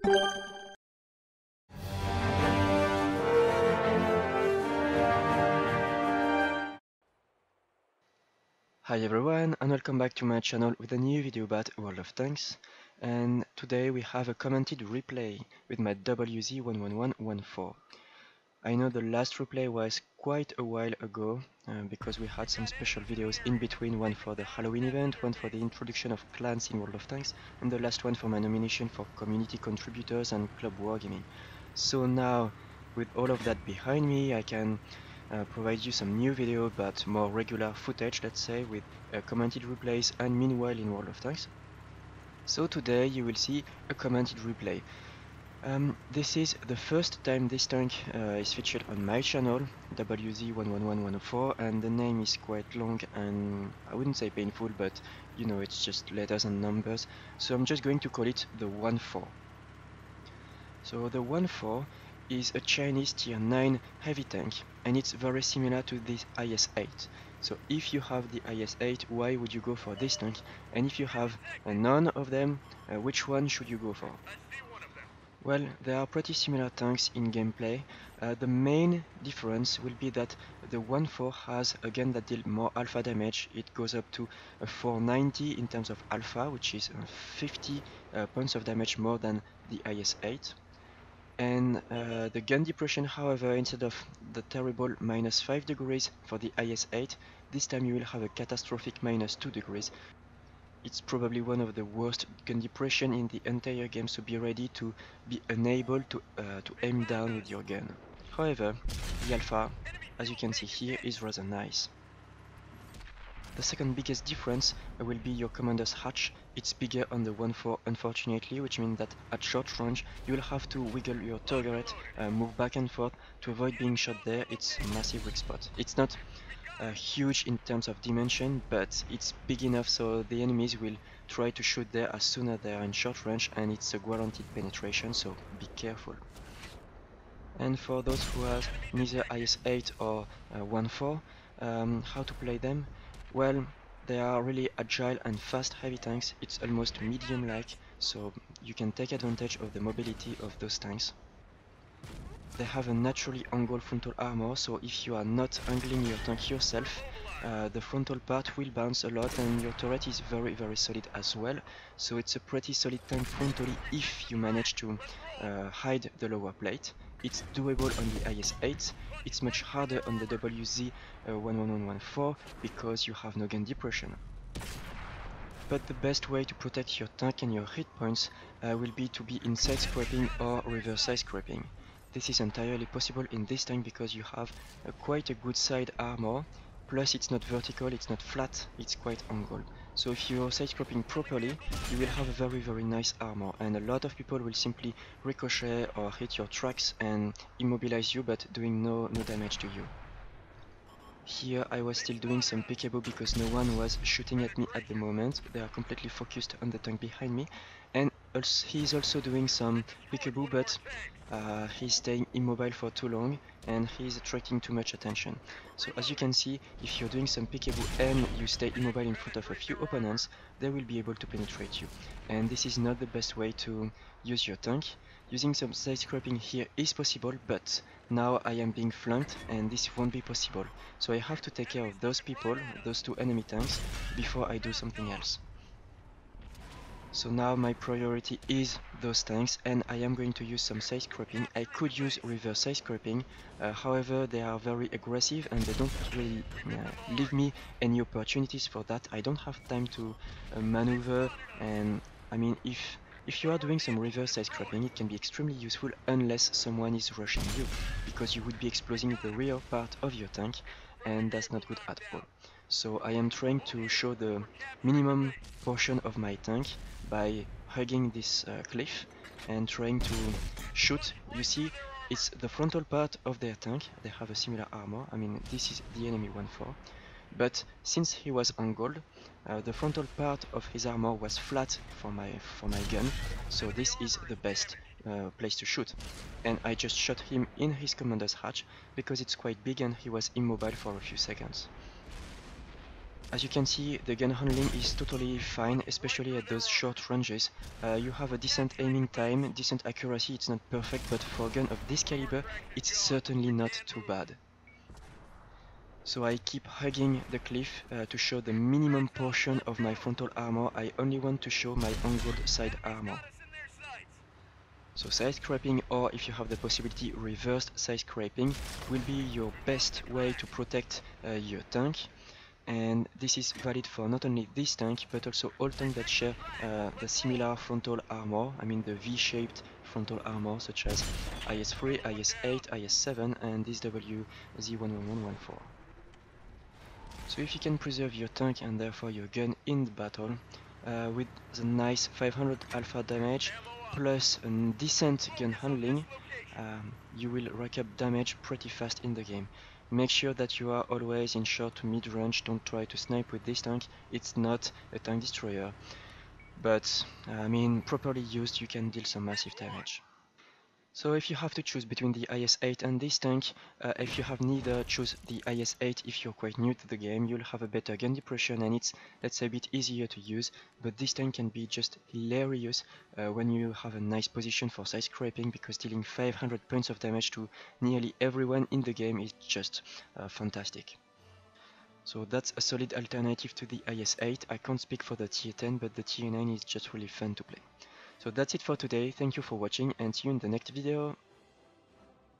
Hi everyone and welcome back to my channel with a new video about World of Tanks, and today we have a commented replay with my WZ11114. I know the last replay was quite a while ago because we had some special videos in between, one for the Halloween event, one for the introduction of clans in World of Tanks, and the last one for my nomination for community contributors and club wargaming. So now, with all of that behind me, I can provide you some new video but more regular footage, let's say, with commented replays and meanwhile in World of Tanks. So today you will see a commented replay. This is the first time this tank is featured on my channel, WZ111104, and the name is quite long and I wouldn't say painful, but you know, it's just letters and numbers, so I'm just going to call it the 1-4. So the 1-4 is a Chinese tier 9 heavy tank, and it's very similar to this IS-8. So if you have the IS-8, why would you go for this tank? And if you have none of them, which one should you go for? Well, they are pretty similar tanks in gameplay. The main difference will be that the 1-4 has a gun that deals more alpha damage. It goes up to 490 in terms of alpha, which is 50 points of damage more than the IS-8. And the gun depression, however, instead of the terrible -5 degrees for the IS-8, this time you will have a catastrophic -2 degrees. It's probably one of the worst gun depression in the entire game, so be ready to be unable to aim down with your gun. However, the alpha, as you can see here, is rather nice. The second biggest difference will be your commander's hatch. It's bigger on the 1-4 unfortunately, which means that at short range you will have to wiggle your turret, move back and forth to avoid being shot there. It's a massive weak spot. It's not huge in terms of dimension, but it's big enough so the enemies will try to shoot there as soon as they are in short range, and it's a guaranteed penetration, so be careful. And for those who have neither IS-8 or 1-4, how to play them? Well, they are really agile and fast heavy tanks. It's almost medium-like, so you can take advantage of the mobility of those tanks. They have a naturally angled frontal armor, so if you are not angling your tank yourself, the frontal part will bounce a lot, and your turret is very solid as well. So it's a pretty solid tank frontally if you manage to hide the lower plate. It's doable on the IS-8, it's much harder on the WZ1114 because you have no gun depression. But the best way to protect your tank and your hit points will be to be in side scraping or reverse side scraping. This is entirely possible in this tank because you have quite a good side armor, plus it's not vertical, it's not flat, it's quite angled. So if you're side scraping properly, you will have a very nice armor, and a lot of people will simply ricochet or hit your tracks and immobilize you, but doing no damage to you. Here I was still doing some peekaboo because no one was shooting at me at the moment. They are completely focused on the tank behind me, and he's also doing some peekaboo, but he's staying immobile for too long and he's attracting too much attention. So as you can see, if you're doing some peekaboo and you stay immobile in front of a few opponents, they will be able to penetrate you. And this is not the best way to use your tank. Using some side scraping here is possible, but now I am being flanked and this won't be possible. So I have to take care of those people, those two enemy tanks, before I do something else. So now my priority is those tanks, and I am going to use some side scraping. I could use reverse side scraping, however they are very aggressive and they don't really leave me any opportunities for that. I don't have time to maneuver, and I mean if you are doing some reverse side scraping, it can be extremely useful unless someone is rushing you, because you would be exposing the rear part of your tank, and that's not good at all. So I am trying to show the minimum portion of my tank by hugging this cliff and trying to shoot. You see, it's the frontal part of their tank. They have a similar armor. I mean, this is the enemy 1-4. But since he was angled, the frontal part of his armor was flat for my gun. So this is the best place to shoot. And I just shot him in his commander's hatch because it's quite big and he was immobile for a few seconds. As you can see, the gun handling is totally fine, especially at those short ranges. You have a decent aiming time, decent accuracy, it's not perfect, but for a gun of this caliber, it's certainly not too bad. So I keep hugging the cliff to show the minimum portion of my frontal armor. I only want to show my angled side armor. So side scraping, or if you have the possibility, reversed side scraping, will be your best way to protect your tank. And this is valid for not only this tank, but also all tanks that share the similar frontal armor, I mean the V-shaped frontal armor, such as IS-3, IS-8, IS-7, and this WZ-11114. So if you can preserve your tank and therefore your gun in the battle, with the nice 500 alpha damage, plus a decent gun handling, you will rack up damage pretty fast in the game. Make sure that you are always in short to mid range, don't try to snipe with this tank, it's not a tank destroyer. But, I mean, properly used you can deal some massive damage. So if you have to choose between the IS-8 and this tank, if you have neither, choose the IS-8 if you're quite new to the game. You'll have a better gun depression and it's, let's say, a bit easier to use, but this tank can be just hilarious when you have a nice position for side scraping, because dealing 500 points of damage to nearly everyone in the game is just fantastic. So that's a solid alternative to the IS-8. I can't speak for the TA-10, but the TA-9 is just really fun to play. So that's it for today, thank you for watching and see you in the next video.